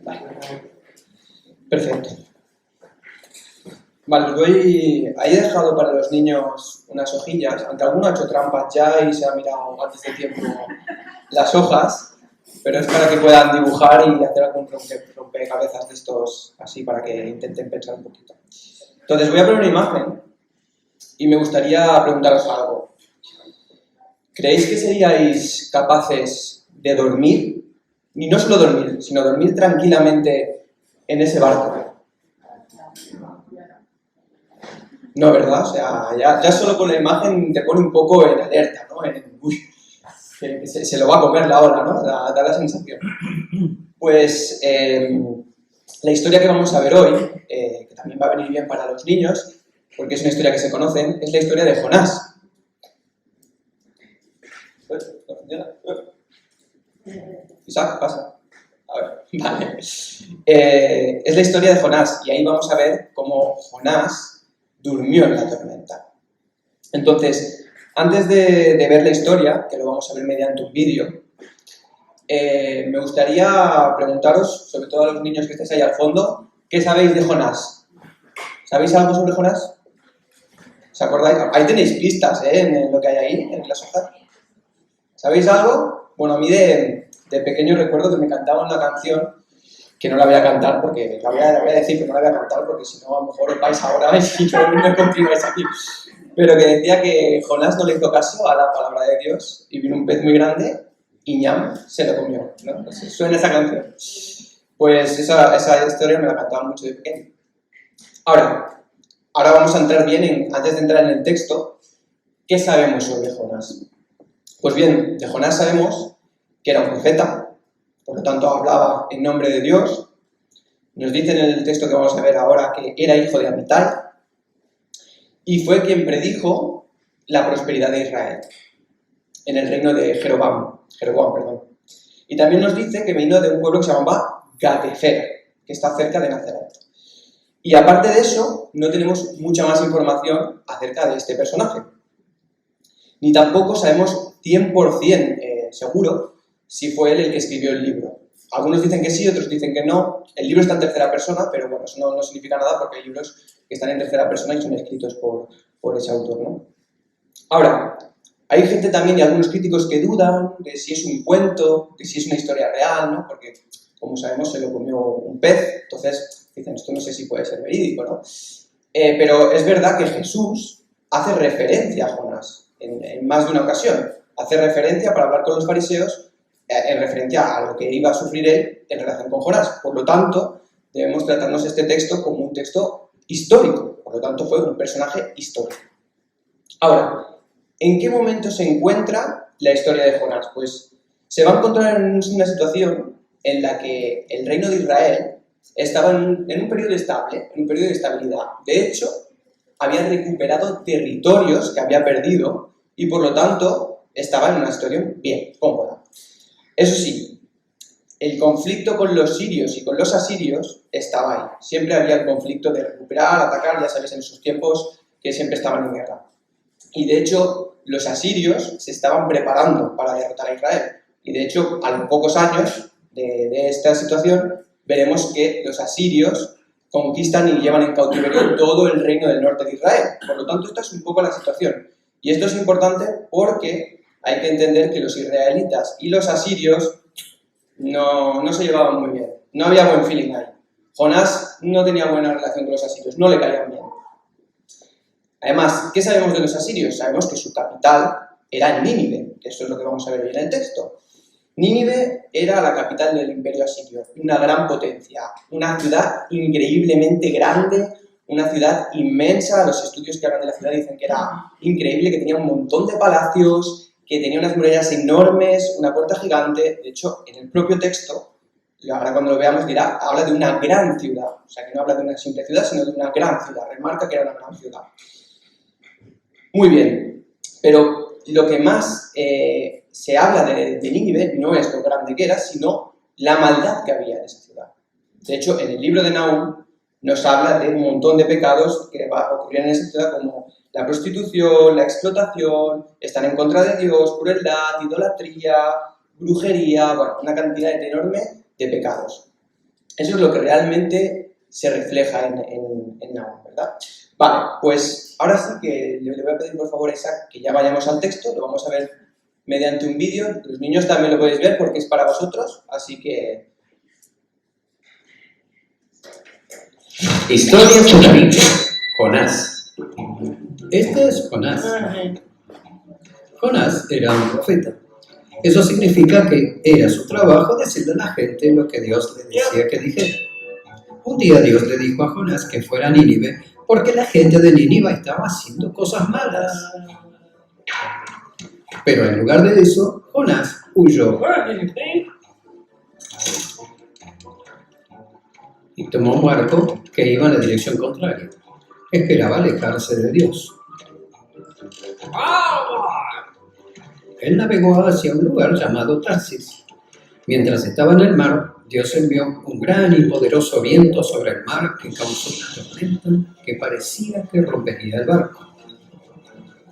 Vale. Perfecto. Vale, ahí he dejado para los niños unas hojillas, aunque alguno ha hecho trampas ya y se ha mirado antes de tiempo las hojas, pero es para que puedan dibujar y hacer algún rompecabezas de estos, así para que intenten pensar un poquito. Entonces voy a poner una imagen y me gustaría preguntaros algo. ¿Creéis que seríais capaces de dormir? Y no solo dormir, sino dormir tranquilamente en ese barco. No, ¿verdad? O sea, ya solo con la imagen te pone un poco en alerta, ¿no? Que se lo va a comer la ola, ¿no? Da la sensación. Pues la historia que vamos a ver hoy, que también va a venir bien para los niños, porque es una historia que se conocen, es la historia de Jonás. Isaac, pasa. A ver, vale. Es la historia de Jonás, y ahí vamos a ver cómo Jonás durmió en la tormenta. Entonces, antes de ver la historia, que lo vamos a ver mediante un vídeo, me gustaría preguntaros, sobre todo a los niños que estáis ahí al fondo, ¿qué sabéis de Jonás? ¿Sabéis algo sobre Jonás? ¿Os acordáis? Ahí tenéis pistas, en lo que hay ahí, en las hojas. ¿Sabéis algo? Bueno, a mí de pequeño recuerdo que me cantaban una canción que no la voy a cantar porque la voy a decir que no la voy a cantar porque si no a lo mejor os vais ahora y no continuáis aquí. Pero que decía que Jonás no le hizo caso a la palabra de Dios y vino un pez muy grande y ñam, se lo comió, ¿no? Pues suena esa canción. Pues esa historia me la cantaban mucho de pequeño. Ahora vamos a entrar bien antes de entrar en el texto, ¿qué sabemos sobre Jonás? Pues bien, de Jonás sabemos que era un profeta. Por lo tanto, hablaba en nombre de Dios. Nos dice en el texto que vamos a ver ahora que era hijo de Amitai y fue quien predijo la prosperidad de Israel en el reino de Jeroboam. Y también nos dice que vino de un pueblo que se llamaba Gatefer, que está cerca de Nazaret. Y aparte de eso, no tenemos mucha más información acerca de este personaje. Ni tampoco sabemos 100% seguro si fue él el que escribió el libro. Algunos dicen que sí, otros dicen que no. El libro está en tercera persona, pero bueno, eso no significa nada porque hay libros que están en tercera persona y son escritos por ese autor, ¿no? Ahora, hay gente también y algunos críticos que dudan de si es un cuento, de si es una historia real, ¿no? Porque, como sabemos, se lo comió un pez, entonces dicen, esto no sé si puede ser verídico, ¿no? Pero es verdad que Jesús hace referencia a Jonás en más de una ocasión. Hace referencia para hablar con los fariseos en referencia a lo que iba a sufrir él en relación con Jonás. Por lo tanto, debemos tratarnos este texto como un texto histórico. Por lo tanto, fue un personaje histórico. Ahora, ¿en qué momento se encuentra la historia de Jonás? Pues se va a encontrar en una situación en la que el reino de Israel estaba en un periodo estable, en un periodo de estabilidad. De hecho, había recuperado territorios que había perdido y, por lo tanto, estaba en una situación bien, cómoda. Eso sí, el conflicto con los sirios y con los asirios estaba ahí. Siempre había el conflicto de recuperar, atacar, ya sabéis, en esos tiempos que siempre estaban en guerra. Y de hecho, los asirios se estaban preparando para derrotar a Israel. Y de hecho, a los pocos años de esta situación, veremos que los asirios conquistan y llevan en cautiverio todo el reino del norte de Israel. Por lo tanto, esta es un poco la situación. Y esto es importante porque hay que entender que los israelitas y los asirios no se llevaban muy bien. No había buen feeling ahí. Jonás no tenía buena relación con los asirios, no le caían bien. Además, ¿qué sabemos de los asirios? Sabemos que su capital era Nínive, que esto es lo que vamos a ver hoy en el texto. Nínive era la capital del imperio asirio, una gran potencia, una ciudad increíblemente grande, una ciudad inmensa. Los estudios que hablan de la ciudad dicen que era increíble, que tenía un montón de palacios, que tenía unas murallas enormes, una puerta gigante. De hecho, en el propio texto, ahora cuando lo veamos habla de una gran ciudad. O sea, que no habla de una simple ciudad, sino de una gran ciudad. Remarca que era una gran ciudad. Muy bien, pero lo que más se habla de Nínive no es lo grande que era, sino la maldad que había en esa ciudad. De hecho, en el libro de Nahum nos habla de un montón de pecados que ocurrían en esa ciudad, como la prostitución, la explotación, estar en contra de Dios, crueldad, idolatría, brujería, bueno, una cantidad enorme de pecados. Eso es lo que realmente se refleja en Nahum, ¿verdad? Vale, pues ahora sí que le voy a pedir por favor a Isaac que ya vayamos al texto, lo vamos a ver mediante un vídeo. Los niños también lo podéis ver porque es para vosotros, así que... Historia Chunavite, Jonás. Este es Jonás. Jonás era un profeta. Eso significa que era su trabajo decirle a la gente lo que Dios le decía que dijera. Un día Dios le dijo a Jonás que fuera a Nínive porque la gente de Nínive estaba haciendo cosas malas. Pero en lugar de eso, Jonás huyó y tomó un barco que iba en la dirección contraria. Esperaba alejarse de Dios. Él navegó hacia un lugar llamado Tarsis. Mientras estaba en el mar, Dios envió un gran y poderoso viento sobre el mar que causó una tormenta que parecía que rompería el barco.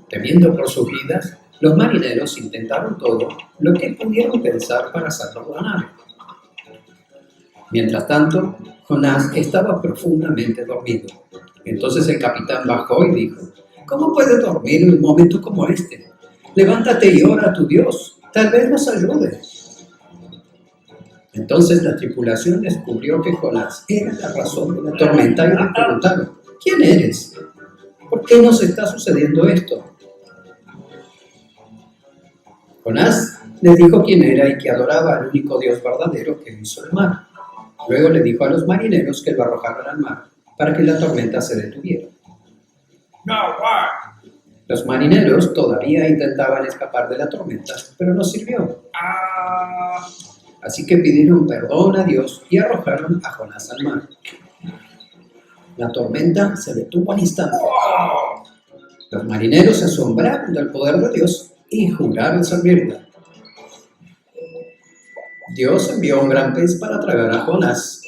Temiendo por sus vidas, los marineros intentaron todo lo que pudieron pensar para salvar la nave. Mientras tanto, Jonás estaba profundamente dormido. Entonces el capitán bajó y dijo: ¿Cómo puedes dormir en un momento como este? Levántate y ora a tu Dios, tal vez nos ayude. Entonces la tripulación descubrió que Jonás era la razón de la tormenta y le preguntaron: ¿quién eres? ¿Por qué nos está sucediendo esto? Jonás les dijo quién era y que adoraba al único Dios verdadero que hizo el mar. Luego le dijo a los marineros que lo arrojaran al mar para que la tormenta se detuviera. Los marineros todavía intentaban escapar de la tormenta, pero no sirvió. Así que pidieron perdón a Dios y arrojaron a Jonás al mar. La tormenta se detuvo al instante. Los marineros se asombraron del poder de Dios y juraron servirle. Dios envió un gran pez para tragar a Jonás.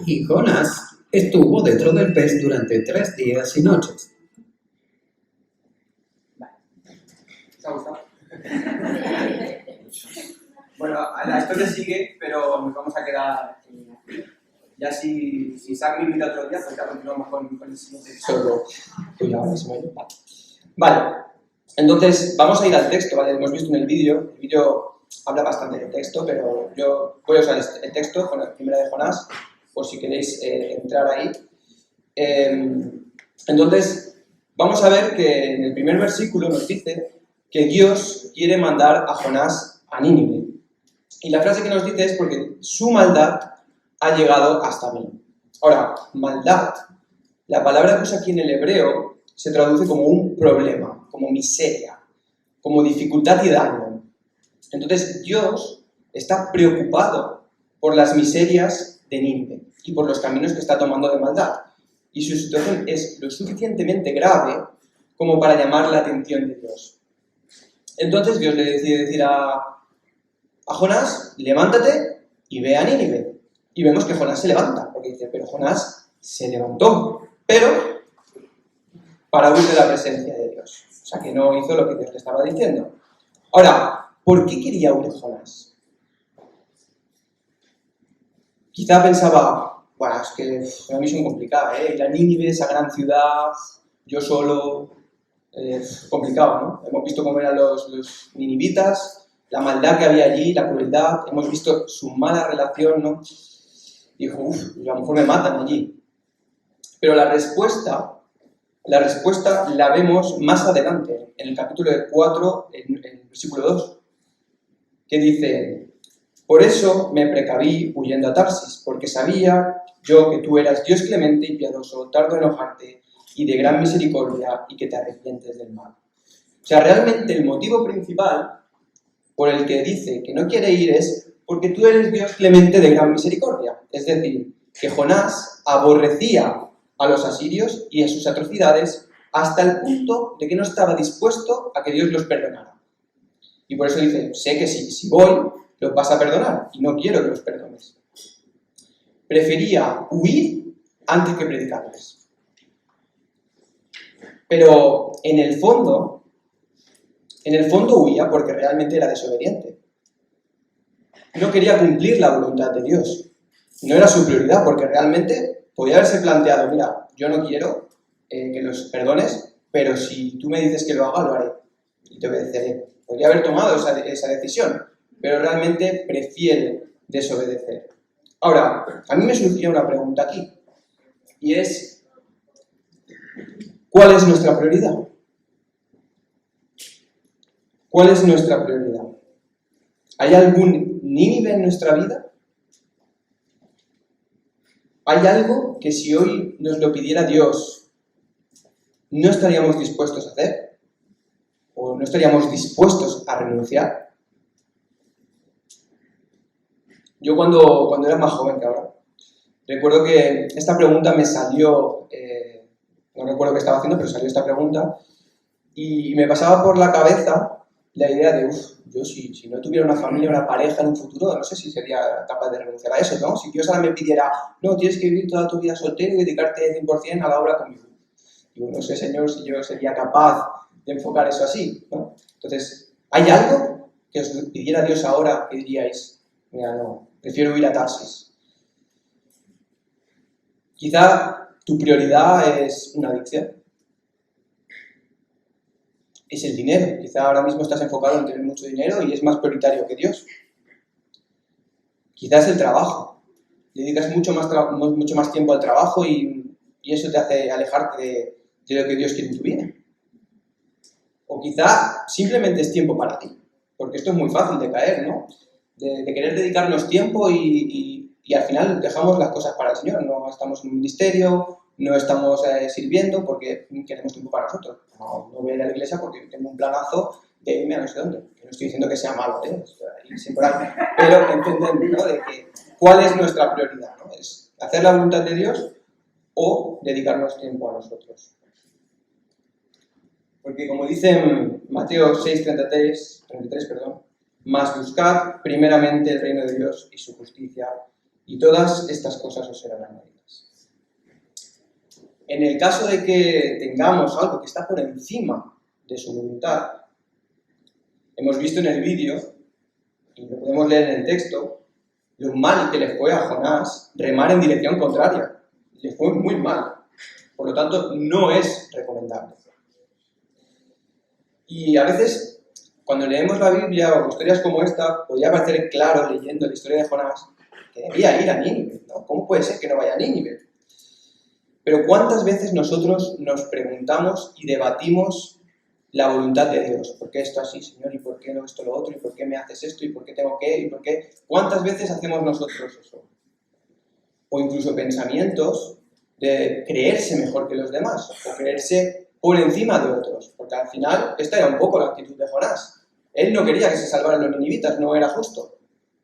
Y Jonás estuvo dentro del pez durante 3 días y noches. ¿Te ha gustado? Bueno, la historia sigue, pero nos vamos a quedar... ya si Isaac me invita otro día, pues ya continuamos con el siguiente episodio. Uy, ahora se me ha ido. Vale, entonces vamos a ir al texto, ¿vale? Hemos visto en el vídeo habla bastante del texto, pero yo voy a usar el texto con la primera de Jonás, por si queréis entrar ahí. Entonces, vamos a ver que en el primer versículo nos dice que Dios quiere mandar a Jonás a Nínive. Y la frase que nos dice es porque su maldad ha llegado hasta mí. Ahora, maldad, la palabra que usa aquí en el hebreo se traduce como un problema, como miseria, como dificultad y daño. Entonces, Dios está preocupado por las miserias de Nínive y por los caminos que está tomando de maldad. Y su situación es lo suficientemente grave como para llamar la atención de Dios. Entonces, Dios le decide decir a Jonás: levántate y ve a Nínive. Y vemos que Jonás se levanta, porque dice, pero Jonás se levantó, pero para huir de la presencia de Dios. O sea, que no hizo lo que Dios le estaba diciendo. Ahora, ¿por qué quería huir Jonás? Quizá pensaba, bueno, es que una misión complicada, ir a Nínive, esa gran ciudad, yo solo, complicado, ¿no? Hemos visto cómo eran los ninivitas, la maldad que había allí, la crueldad, hemos visto su mala relación, ¿no? Dijo, a lo mejor me matan allí. Pero la respuesta la vemos más adelante, en el capítulo 4, en el versículo 2, que dice: por eso me precaví huyendo a Tarsis, porque sabía yo que tú eras Dios clemente y piadoso, tardo en enojarte y de gran misericordia, y que te arrepientes del mal. O sea, realmente el motivo principal por el que dice que no quiere ir es porque tú eres Dios clemente de gran misericordia. Es decir, que Jonás aborrecía a los asirios y a sus atrocidades hasta el punto de que no estaba dispuesto a que Dios los perdonara. Y por eso dice, sé que si voy, los vas a perdonar, y no quiero que los perdones. Prefería huir antes que predicarles. Pero en el fondo huía porque realmente era desobediente. no quería cumplir la voluntad de Dios. No era su prioridad, porque realmente podía haberse planteado, mira, yo no quiero que los perdones, pero si tú me dices que lo haga, lo haré y te obedeceré. Podría haber tomado esa decisión, pero realmente prefiere desobedecer. Ahora, a mí me surgía una pregunta aquí, y es, ¿cuál es nuestra prioridad? ¿Cuál es nuestra prioridad? ¿Hay algún Nínive en nuestra vida? ¿Hay algo que si hoy nos lo pidiera Dios, no estaríamos dispuestos a hacer? ¿O no estaríamos dispuestos a renunciar? Yo cuando era más joven que ahora, recuerdo que esta pregunta me salió, no recuerdo qué estaba haciendo, pero salió esta pregunta, y me pasaba por la cabeza la idea de, yo si no tuviera una familia, una pareja en un futuro, no sé si sería capaz de renunciar a eso, ¿no? Si Dios ahora me pidiera, no, tienes que vivir toda tu vida soltero y dedicarte 100% a la obra conmigo. Digo, no sé, Señor, si yo sería capaz de enfocar eso así, ¿no? Entonces, ¿hay algo que os pidiera Dios ahora que diríais, mira, no, prefiero ir a Tarsis? Quizá tu prioridad es una adicción. Es el dinero. Quizá ahora mismo estás enfocado en tener mucho dinero y es más prioritario que Dios. Quizás el trabajo. Le dedicas mucho más tiempo al trabajo y eso te hace alejarte de lo que Dios quiere en tu vida. O quizá simplemente es tiempo para ti, porque esto es muy fácil de caer, ¿no? De querer dedicarnos tiempo y al final dejamos las cosas para el Señor. No estamos en un ministerio, no estamos sirviendo porque queremos tiempo para nosotros. No voy a ir a la iglesia porque tengo un planazo de irme a no sé dónde. Que no estoy diciendo que sea malo, pero entendemos, ¿no? De que cuál es nuestra prioridad, ¿no? ¿Es hacer la voluntad de Dios o dedicarnos tiempo a nosotros? Porque como dice en Mateo 6:33, más buscad primeramente el reino de Dios y su justicia, y todas estas cosas os serán añadidas. En el caso de que tengamos algo que está por encima de su voluntad, hemos visto en el vídeo, y lo podemos leer en el texto, lo mal que le fue a Jonás remar en dirección contraria. Le fue muy mal. Por lo tanto, no es recomendable. Y a veces, cuando leemos la Biblia o historias como esta, podría parecer claro, leyendo la historia de Jonás, que debía ir a Nínive, ¿no? ¿Cómo puede ser que no vaya a Nínive? Pero ¿cuántas veces nosotros nos preguntamos y debatimos la voluntad de Dios? ¿Por qué esto así, Señor? ¿Y por qué no esto lo otro? ¿Y por qué me haces esto? ¿Y por qué tengo que? ¿Y por qué? ¿Cuántas veces hacemos nosotros eso? O incluso pensamientos de creerse mejor que los demás, o creerse por encima de otros, porque al final esta era un poco la actitud de Jonás. Él no quería que se salvaran los ninivitas, no era justo.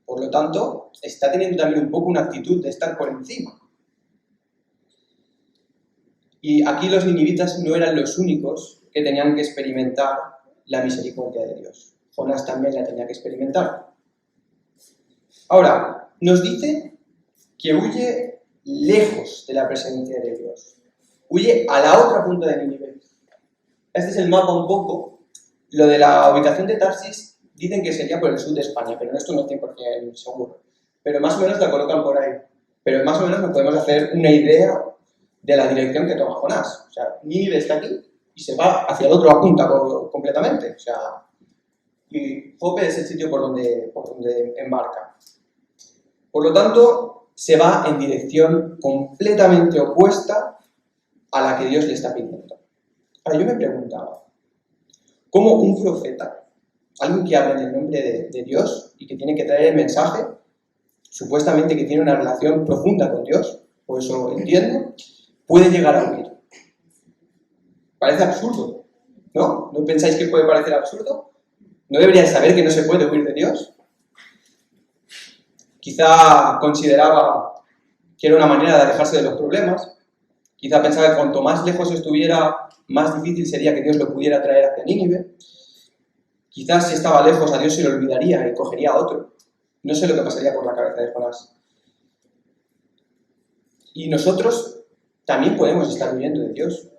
Por lo tanto, está teniendo también un poco una actitud de estar por encima. Y aquí los ninivitas no eran los únicos que tenían que experimentar la misericordia de Dios. Jonás también la tenía que experimentar. Ahora, nos dice que huye lejos de la presencia de Dios. Huye a la otra punta de Nínive. Este es el mapa un poco. Lo de la ubicación de Tarsis dicen que sería por el sur de España, pero esto no es 100% seguro. Pero más o menos la colocan por ahí. Pero más o menos nos podemos hacer una idea de la dirección que toma Jonás. O sea, Nínive está aquí y se va hacia el otro, apunta completamente. O sea, y Jope es el sitio por donde embarca. Por lo tanto, se va en dirección completamente opuesta a la que Dios le está pidiendo. Ahora, yo me preguntaba, ¿cómo un profeta, alguien que habla en el nombre de Dios y que tiene que traer el mensaje, supuestamente que tiene una relación profunda con Dios, por eso entiendo, puede llegar a huir? Parece absurdo, ¿no? ¿No pensáis que puede parecer absurdo? ¿No deberíais saber que no se puede huir de Dios? Quizá consideraba que era una manera de alejarse de los problemas. Quizá pensaba que cuanto más lejos estuviera, más difícil sería que Dios lo pudiera traer hacia Nínive. Quizás si estaba lejos a Dios se le olvidaría y cogería a otro. No sé lo que pasaría por la cabeza de Jonás. Y nosotros también podemos estar huyendo de Dios.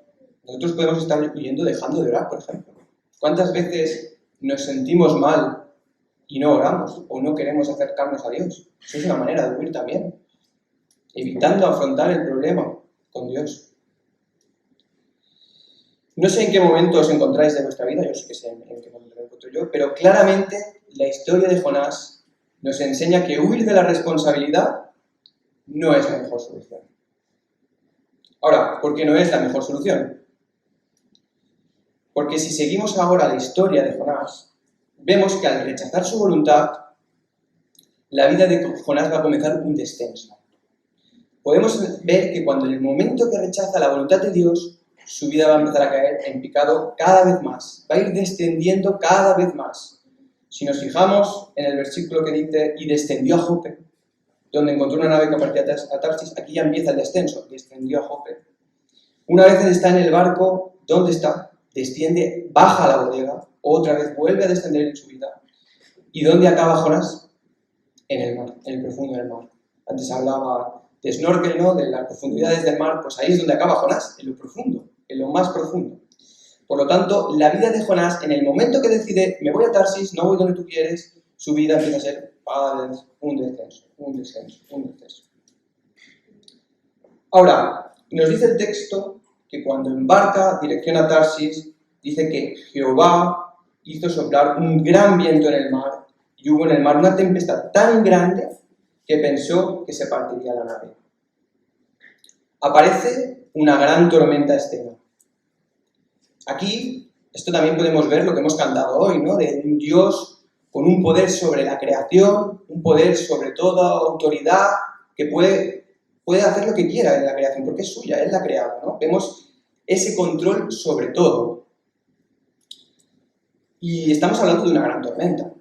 Nosotros podemos estar huyendo dejando de orar, por ejemplo. ¿Cuántas veces nos sentimos mal y no oramos o no queremos acercarnos a Dios. Eso es una manera de huir también, evitando afrontar el problema con Dios. No sé en qué momento os encontráis de vuestra vida, yo sí que sé en qué momento me encuentro yo, pero claramente la historia de Jonás nos enseña que huir de la responsabilidad no es la mejor solución. Ahora, ¿por qué no es la mejor solución? Porque si seguimos ahora la historia de Jonás, vemos que al rechazar su voluntad, la vida de Jonás va a comenzar un descenso. Podemos ver que cuando en el momento que rechaza la voluntad de Dios, su vida va a empezar a caer en picado cada vez más, va a ir descendiendo cada vez más. Si nos fijamos en el versículo que dice, y descendió a Jope, donde encontró una nave que partía a Tarsis, aquí ya empieza el descenso, descendió a Jope. Una vez está en el barco, ¿dónde está? Desciende, baja a la bodega, otra vez vuelve a descender en su vida. ¿Y dónde acaba Jonás? En el mar, en el profundo del mar. Antes hablaba de snorkel, ¿no? De las profundidades del mar, pues ahí es donde acaba Jonás, en lo profundo, en lo más profundo. Por lo tanto, la vida de Jonás, en el momento que decide, me voy a Tarsis, no voy donde tú quieres, su vida empieza a ser un descenso, un descenso, un descenso. Ahora, nos dice el texto que cuando embarca dirección a Tarsis, dice que Jehová hizo soplar un gran viento en el mar y hubo en el mar una tempestad tan grande que pensó que se partiría la nave. Aparece una gran tormenta externa. Aquí, esto también podemos ver lo que hemos cantado hoy, ¿no? De un Dios con un poder sobre la creación, un poder sobre toda autoridad, que puede hacer lo que quiera en la creación, porque es suya, Él la ha creado, ¿no? Vemos ese control sobre todo. Y estamos hablando de una gran tormenta.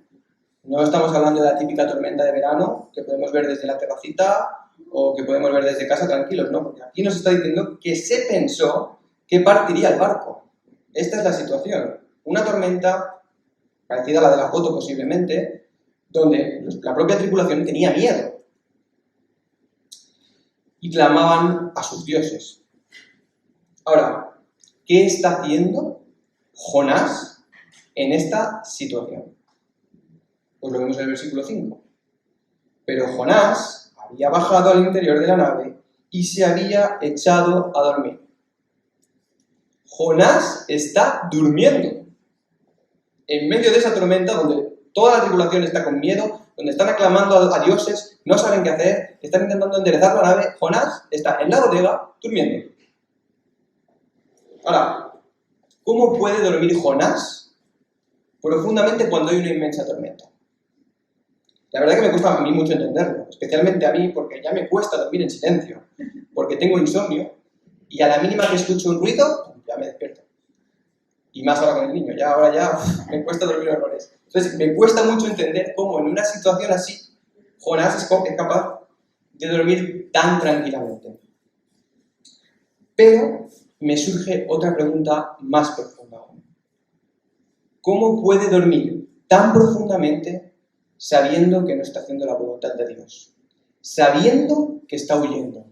No estamos hablando de la típica tormenta de verano que podemos ver desde la terracita o que podemos ver desde casa tranquilos, ¿no? Porque aquí nos está diciendo que se pensó que partiría el barco. Esta es la situación. Una tormenta, parecida a la de la foto posiblemente, donde la propia tripulación tenía miedo y clamaban a sus dioses. Ahora, ¿qué está haciendo Jonás en esta situación? Pues lo vemos en el versículo 5. Pero Jonás había bajado al interior de la nave y se había echado a dormir. Jonás está durmiendo en medio de esa tormenta donde toda la tripulación está con miedo, donde están aclamando a dioses, no saben qué hacer, están intentando enderezar la nave. Jonás está en la bodega durmiendo. Ahora, ¿cómo puede dormir Jonás profundamente cuando hay una inmensa tormenta? La verdad que me cuesta a mí mucho entenderlo, especialmente a mí porque ya me cuesta dormir en silencio, porque tengo insomnio y a la mínima que escucho un ruido, ya me despierto. Y más ahora con el niño, ahora ya me cuesta dormir horrores. Entonces, me cuesta mucho entender cómo en una situación así, Jonás es capaz de dormir tan tranquilamente. Pero me surge otra pregunta más profunda aún. ¿Cómo puede dormir tan profundamente sabiendo que no está haciendo la voluntad de Dios? Sabiendo que está huyendo.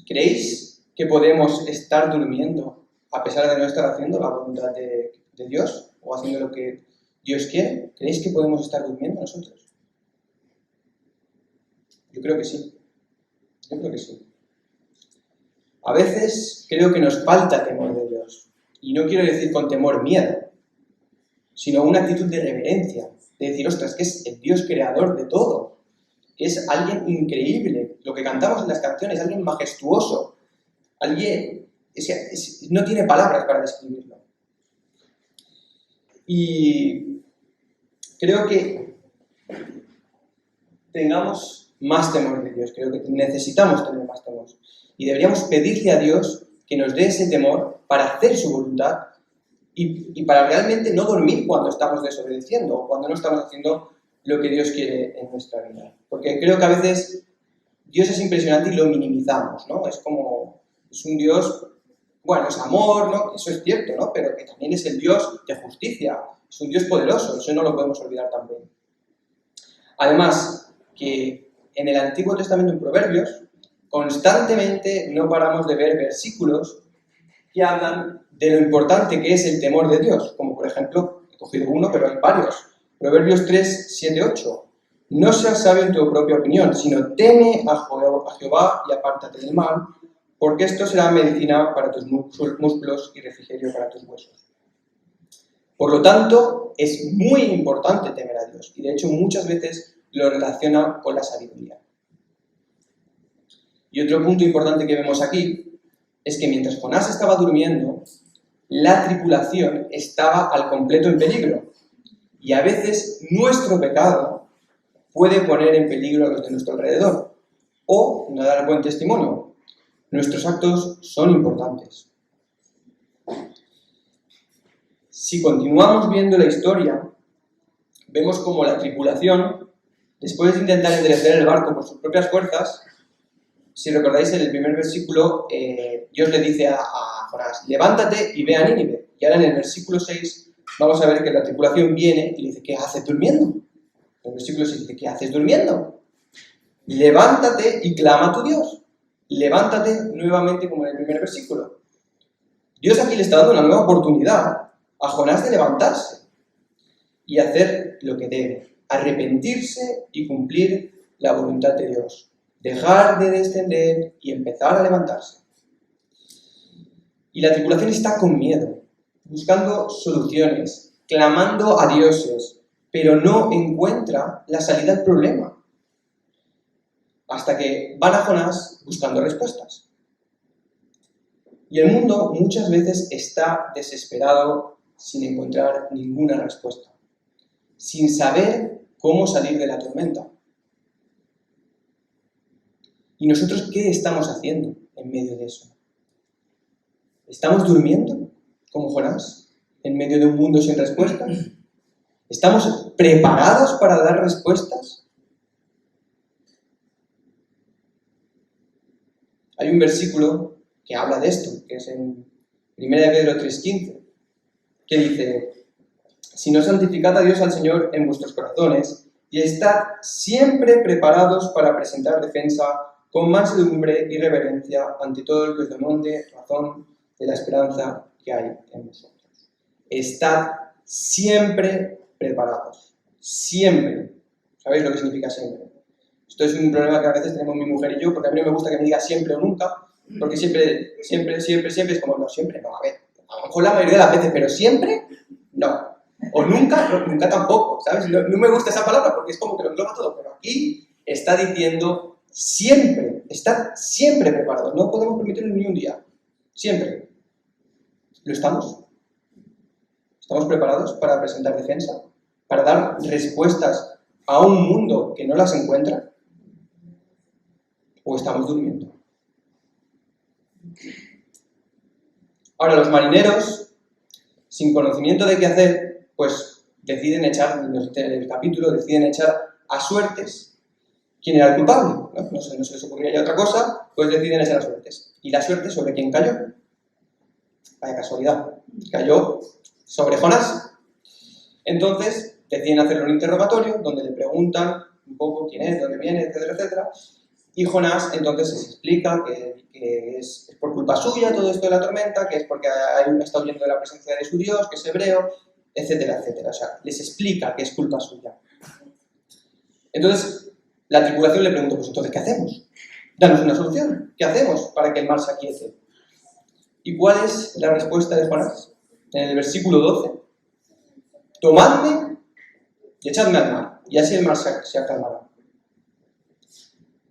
¿Creéis que podemos estar durmiendo a pesar de no estar haciendo la voluntad de Dios o haciendo lo que Dios quiere? ¿Creéis que podemos estar durmiendo nosotros? Yo creo que sí. Yo creo que sí. A veces creo que nos falta temor de Dios. Y no quiero decir con temor miedo, sino una actitud de reverencia. De decir, ostras, que es el Dios creador de todo. Que es alguien increíble. Lo que cantamos en las canciones, alguien majestuoso. Alguien... no tiene palabras para describirlo. Y creo que tengamos más temor de Dios. Creo que necesitamos tener más temor. Y deberíamos pedirle a Dios que nos dé ese temor para hacer su voluntad y para realmente no dormir cuando estamos desobedeciendo o cuando no estamos haciendo lo que Dios quiere en nuestra vida. Porque creo que a veces Dios es impresionante y lo minimizamos, ¿no? Es como, es un Dios, bueno, es amor, ¿no? Eso es cierto, ¿no? Pero que también es el Dios de justicia, es un Dios poderoso, eso no lo podemos olvidar también. Además, que en el Antiguo Testamento, en Proverbios, constantemente no paramos de ver versículos que hablan de lo importante que es el temor de Dios, como por ejemplo, cogido uno, pero hay varios. Proverbios 3, 7, 8. No seas sabio en tu propia opinión, sino teme a Jehová y apártate del mal, porque esto será medicina para tus músculos y refrigerio para tus huesos. Por lo tanto, es muy importante temer a Dios, y de hecho muchas veces lo relaciona con la sabiduría. Y otro punto importante que vemos aquí es que mientras Jonás estaba durmiendo, la tripulación estaba al completo en peligro. Y a veces nuestro pecado puede poner en peligro a los de nuestro alrededor o no dar buen testimonio. Nuestros actos son importantes. Si continuamos viendo la historia, vemos como la tripulación, después de intentar enderezar el barco por sus propias fuerzas, si recordáis en el primer versículo, Dios le dice a Jonás, levántate y ve a Nínive. Y ahora en el versículo 6 vamos a ver que la tripulación viene y le dice, ¿qué haces durmiendo? En el versículo 6 dice, ¿qué haces durmiendo? Levántate y clama a tu Dios. Levántate nuevamente como en el primer versículo. Dios aquí le está dando una nueva oportunidad a Jonás de levantarse y hacer lo que debe, arrepentirse y cumplir la voluntad de Dios. Dejar de descender y empezar a levantarse. Y la tripulación está con miedo, buscando soluciones, clamando a dioses, pero no encuentra la salida al problema. Hasta que van a Jonás buscando respuestas. Y el mundo muchas veces está desesperado sin encontrar ninguna respuesta, sin saber cómo salir de la tormenta. ¿Y nosotros qué estamos haciendo en medio de eso? ¿Estamos durmiendo, como Jonás, en medio de un mundo sin respuestas? ¿Estamos preparados para dar respuestas? Hay un versículo que habla de esto, que es en 1 Pedro 3:15, que dice, si no santificad a Dios al Señor en vuestros corazones, y estad siempre preparados para presentar defensa con mansedumbre y reverencia ante todo el que os demande razón de la esperanza que hay en vosotros. Estad siempre preparados. Siempre. ¿Sabéis lo que significa siempre? Esto es un problema que a veces tenemos mi mujer y yo, porque a mí no me gusta que me diga siempre o nunca, porque siempre es como, no, siempre no, a ver, a lo mejor la mayoría de las veces, pero siempre, no. O nunca, nunca tampoco, ¿sabes? No me gusta esa palabra porque es como que lo engloba todo, pero aquí está diciendo siempre, estad siempre preparados, no podemos permitirlo ni un día, siempre. ¿Lo estamos? ¿Estamos preparados para presentar defensa? ¿Para dar respuestas a un mundo que no las encuentra? ¿O estamos durmiendo? Ahora, los marineros, sin conocimiento de qué hacer, pues deciden echar, en el capítulo, deciden echar a suertes quién era el culpable. No se les ocurría ya otra cosa, pues deciden echar a suertes. ¿Y la suerte sobre quién cayó? Vaya casualidad. Cayó sobre Jonás. Entonces, deciden hacerle un interrogatorio donde le preguntan un poco quién es, de dónde viene, etcétera, etcétera. Y Jonás entonces les explica que es por culpa suya todo esto de la tormenta, que es porque está huyendo de la presencia de su Dios, que es hebreo, etcétera, etcétera. O sea, les explica que es culpa suya. Entonces, la tripulación le preguntó, pues entonces, ¿qué hacemos? Danos una solución. ¿Qué hacemos para que el mar se aquiete? ¿Y cuál es la respuesta de Jonás? En el versículo 12. Tomadme y echadme al mar, y así el mar se acalmará.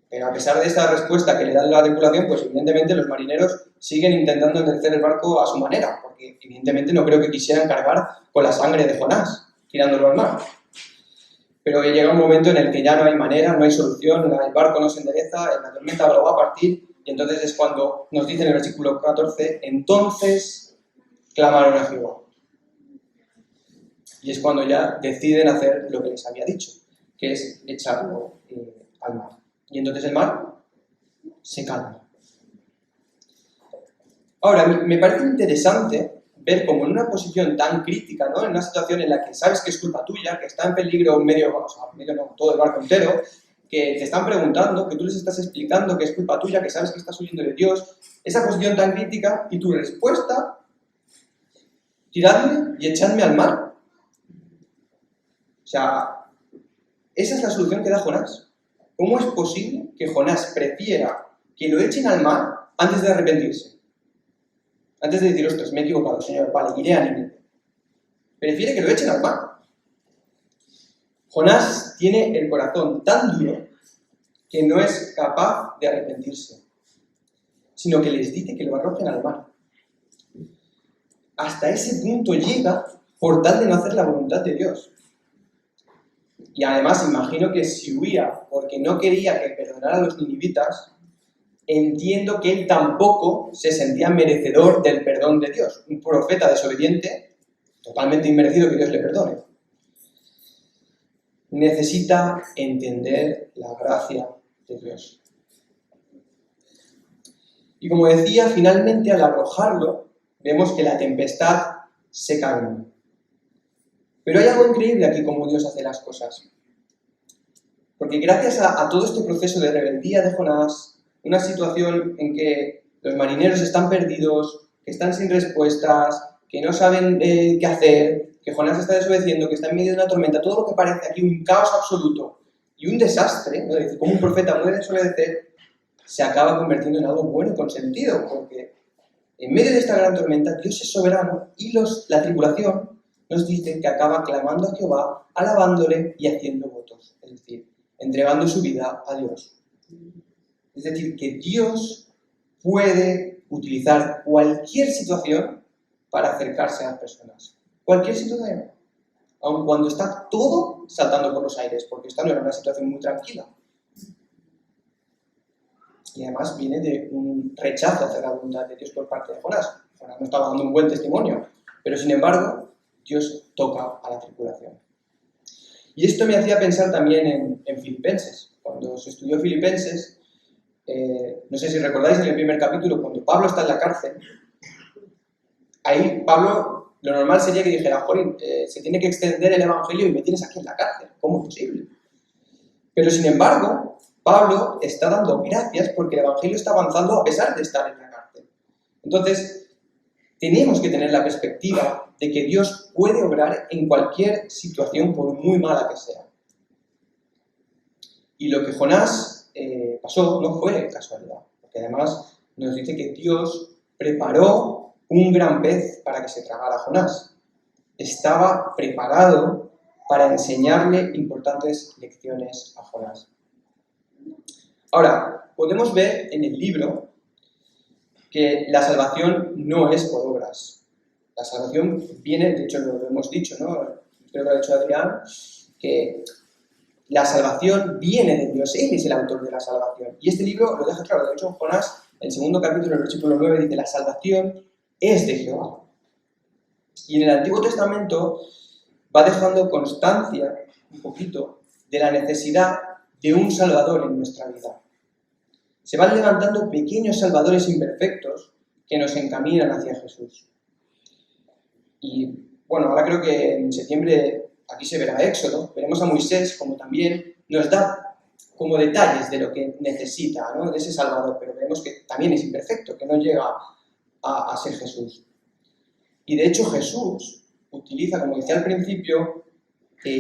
Pero a pesar de esta respuesta que le da la tripulación, pues evidentemente los marineros siguen intentando enderezar el barco a su manera, porque evidentemente no creo que quisieran cargar con la sangre de Jonás, tirándolo al mar. Pero llega un momento en el que ya no hay manera, no hay solución, el barco no se endereza, la tormenta lo va a partir, y entonces es cuando nos dice en el versículo 14, entonces clamaron a Jehová. Y es cuando ya deciden hacer lo que les había dicho, que es echarlo al mar. Y entonces el mar se calma. Ahora, me parece interesante ver cómo en una posición tan crítica, ¿no? En una situación en la que sabes que es culpa tuya, que está en peligro todo el barco entero, que te están preguntando, que tú les estás explicando que es culpa tuya, que sabes que estás huyendo de Dios, esa posición tan crítica y tu respuesta, tiradme y echadme al mar. sea, esa es la solución que da Jonás. ¿Cómo es posible que Jonás prefiera que lo echen al mar antes de arrepentirse? Antes de decir, ostras, me he equivocado, Señor, vale, iré a Nínive. Prefiere que lo echen al mar. Jonás tiene el corazón tan duro que no es capaz de arrepentirse, sino que les dice que lo arrojen al mar. Hasta ese punto llega por tal de no hacer la voluntad de Dios. Y además imagino que si huía porque no quería que perdonara a los ninivitas, entiendo que él tampoco se sentía merecedor del perdón de Dios. Un profeta desobediente, totalmente inmerecido que Dios le perdone. Necesita entender la gracia de Dios. Y como decía, finalmente al arrojarlo, vemos que la tempestad se calma. Pero hay algo increíble aquí como Dios hace las cosas. Porque gracias a todo este proceso de rebeldía de Jonás, una situación en que los marineros están perdidos, que están sin respuestas, que no saben qué hacer, que Jonás está desobedeciendo, que está en medio de una tormenta, todo lo que parece aquí un caos absoluto y un desastre, ¿no? Es decir, cómo un profeta puede desobedecer, se acaba convirtiendo en algo bueno y con sentido, porque en medio de esta gran tormenta Dios es soberano y la tripulación nos dice que acaba clamando a Jehová, alabándole y haciendo votos, es decir, entregando su vida a Dios. Es decir, que Dios puede utilizar cualquier situación para acercarse a las personas. Cualquier situación. Aun cuando está todo saltando por los aires, porque esta no era una situación muy tranquila. Y además viene de un rechazo hacia la voluntad de Dios por parte de Jonás. Jonás no estaba dando un buen testimonio, pero sin embargo, Dios toca a la tripulación. Y esto me hacía pensar también en Filipenses. Cuando se estudió Filipenses, no sé si recordáis en el primer capítulo, cuando Pablo está en la cárcel, ahí Pablo, lo normal sería que dijera, joder, se tiene que extender el evangelio y me tienes aquí en la cárcel. ¿Cómo es posible? Pero sin embargo, Pablo está dando gracias porque el evangelio está avanzando a pesar de estar en la cárcel. Entonces, tenemos que tener la perspectiva de que Dios puede obrar en cualquier situación, por muy mala que sea. Y lo que Jonás pasó no fue casualidad, porque además nos dice que Dios preparó un gran pez para que se tragara a Jonás. Estaba preparado para enseñarle importantes lecciones a Jonás. Ahora, podemos ver en el libro que la salvación no es por obras. La salvación viene, de hecho lo hemos dicho, ¿no? Creo que lo ha dicho Adrián, que la salvación viene de Dios, Él es el autor de la salvación. Y este libro lo deja claro, de hecho Jonás, en el segundo capítulo, el versículo 9, dice, la salvación es de Jehová. Y en el Antiguo Testamento va dejando constancia, un poquito, de la necesidad de un Salvador en nuestra vida. Se van levantando pequeños salvadores imperfectos que nos encaminan hacia Jesús. Y bueno, ahora creo que en septiembre aquí se verá Éxodo, veremos a Moisés como también nos da como detalles de lo que necesita, ¿no? De ese Salvador, pero vemos que también es imperfecto, que no llega a ser Jesús. Y de hecho Jesús utiliza, como decía al principio,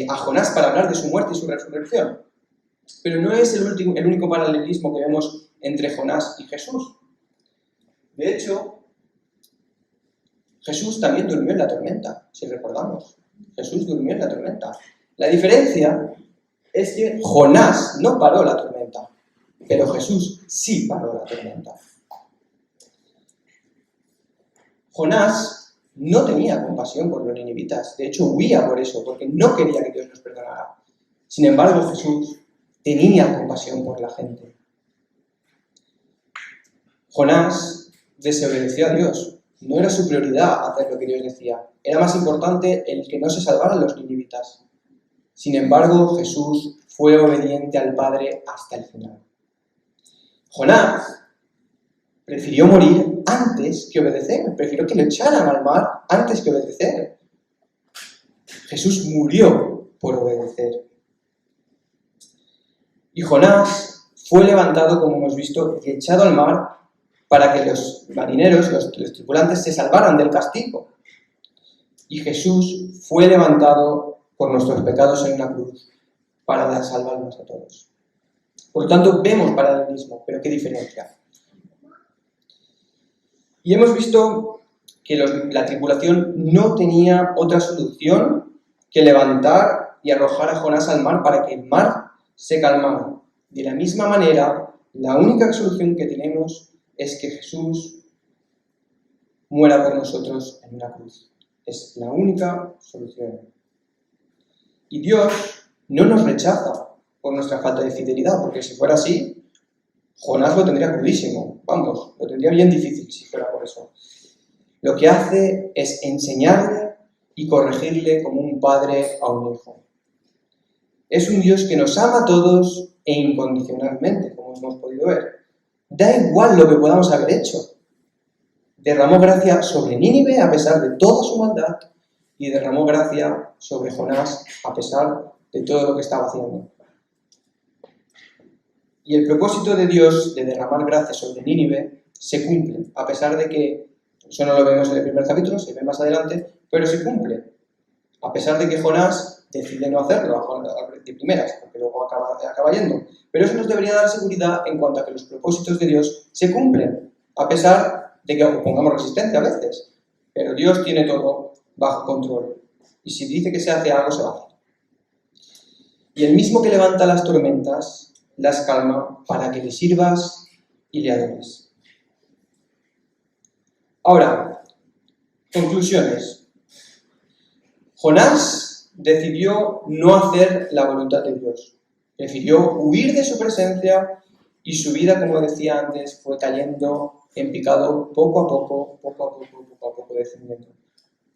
a Jonás para hablar de su muerte y su resurrección. Pero no es el único paralelismo que vemos entre Jonás y Jesús. De hecho, Jesús también durmió en la tormenta, si recordamos. Jesús durmió en la tormenta. La diferencia es que Jonás no paró la tormenta, pero Jesús sí paró la tormenta. Jonás no tenía compasión por los ninivitas, de hecho huía por eso, porque no quería que Dios los perdonara. Sin embargo, Jesús tenía compasión por la gente. Jonás desobedeció a Dios. No era su prioridad hacer lo que Dios decía. Era más importante el que no se salvaran los ninivitas. Sin embargo, Jesús fue obediente al Padre hasta el final. Jonás prefirió morir antes que obedecer. Prefirió que lo echaran al mar antes que obedecer. Jesús murió por obedecer. Y Jonás fue levantado, como hemos visto, y echado al mar para que los marineros, los tripulantes, se salvaran del castigo. Y Jesús fue levantado por nuestros pecados en una cruz para salvarnos a todos. Por lo tanto, vemos paralelismo, pero ¿qué diferencia? Y hemos visto que la tripulación no tenía otra solución que levantar y arrojar a Jonás al mar para que el mar se calmara. De la misma manera, la única solución que tenemos es que Jesús muera por nosotros en una cruz. Es la única solución. Y Dios no nos rechaza por nuestra falta de fidelidad, porque si fuera así, Jonás lo tendría crudísimo. Vamos, lo tendría bien difícil si fuera por eso. Lo que hace es enseñarle y corregirle como un padre a un hijo. Es un Dios que nos ama a todos e incondicionalmente, como hemos podido ver. Da igual lo que podamos haber hecho. Derramó gracia sobre Nínive a pesar de toda su maldad y derramó gracia sobre Jonás a pesar de todo lo que estaba haciendo. Y el propósito de Dios de derramar gracia sobre Nínive se cumple, a pesar de que, eso no lo vemos en el primer capítulo, se ve más adelante, pero se cumple. A pesar de que Jonás decide no hacerlo de primeras, porque luego acaba yendo. Pero eso nos debería dar seguridad en cuanto a que los propósitos de Dios se cumplen, a pesar de que pongamos resistencia a veces. Pero Dios tiene todo bajo control. Y si dice que se hace algo, se va a hacer. Y el mismo que levanta las tormentas, las calma para que le sirvas y le adores. Ahora, conclusiones. Jonás decidió no hacer la voluntad de Dios. Prefirió huir de su presencia y su vida, como decía antes, fue cayendo en picado poco a poco descendiendo.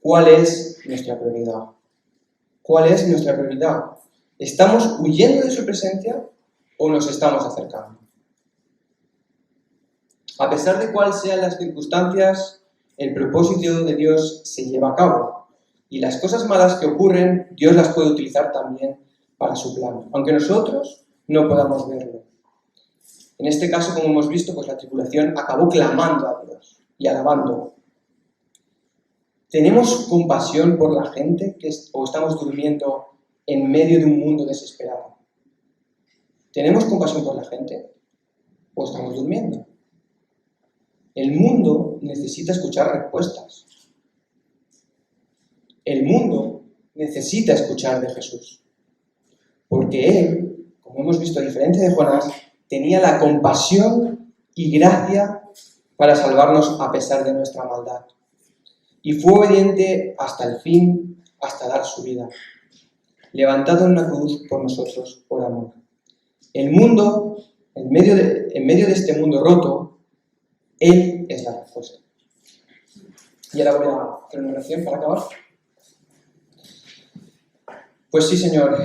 ¿Cuál es nuestra prioridad? ¿Cuál es nuestra prioridad? ¿Estamos huyendo de su presencia o nos estamos acercando? A pesar de cuáles sean las circunstancias, el propósito de Dios se lleva a cabo. Y las cosas malas que ocurren, Dios las puede utilizar también para su plan, aunque nosotros no podamos verlo. En este caso, como hemos visto, pues la tripulación acabó clamando a Dios y alabándolo. ¿Tenemos compasión por la gente o estamos durmiendo en medio de un mundo desesperado? ¿Tenemos compasión por la gente o estamos durmiendo? El mundo necesita escuchar respuestas. El mundo necesita escuchar de Jesús. Porque Él, como hemos visto a diferencia de Jonás, tenía la compasión y gracia para salvarnos a pesar de nuestra maldad. Y fue obediente hasta el fin, hasta dar su vida, levantado en una cruz por nosotros, por amor. El mundo, en medio de este mundo roto, Él es la respuesta. Y ahora voy a hacer una oración para acabar. Pues sí, Señor,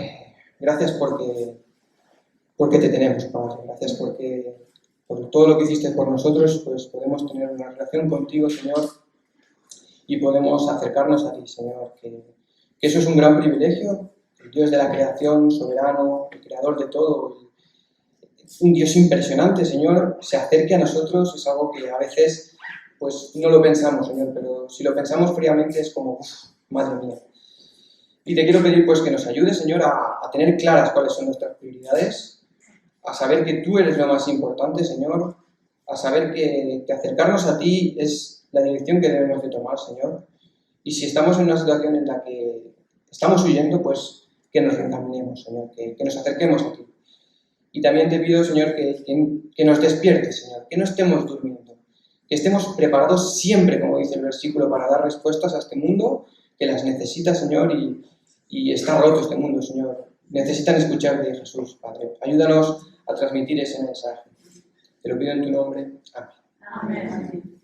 gracias porque te tenemos, Padre. Gracias porque por todo lo que hiciste por nosotros, pues podemos tener una relación contigo, Señor, y podemos acercarnos a ti, Señor, que eso es un gran privilegio. El Dios de la creación, soberano, el creador de todo, un Dios impresionante, Señor, se acerque a nosotros, es algo que a veces pues no lo pensamos, Señor, pero si lo pensamos fríamente es como, madre mía. Y te quiero pedir pues que nos ayudes, Señor, a tener claras cuáles son nuestras prioridades, a saber que tú eres lo más importante, Señor, a saber que acercarnos a ti es la dirección que debemos de tomar, Señor. Y si estamos en una situación en la que estamos huyendo, pues que nos reencaminemos, Señor, que nos acerquemos a ti. Y también te pido, Señor, que nos despiertes, Señor, que no estemos durmiendo, que estemos preparados siempre, como dice el versículo, para dar respuestas a este mundo que las necesita, Señor, y está roto este mundo, Señor. Necesitan escuchar de Jesús, Padre. Ayúdanos a transmitir ese mensaje. Te lo pido en tu nombre. Amén. Amén.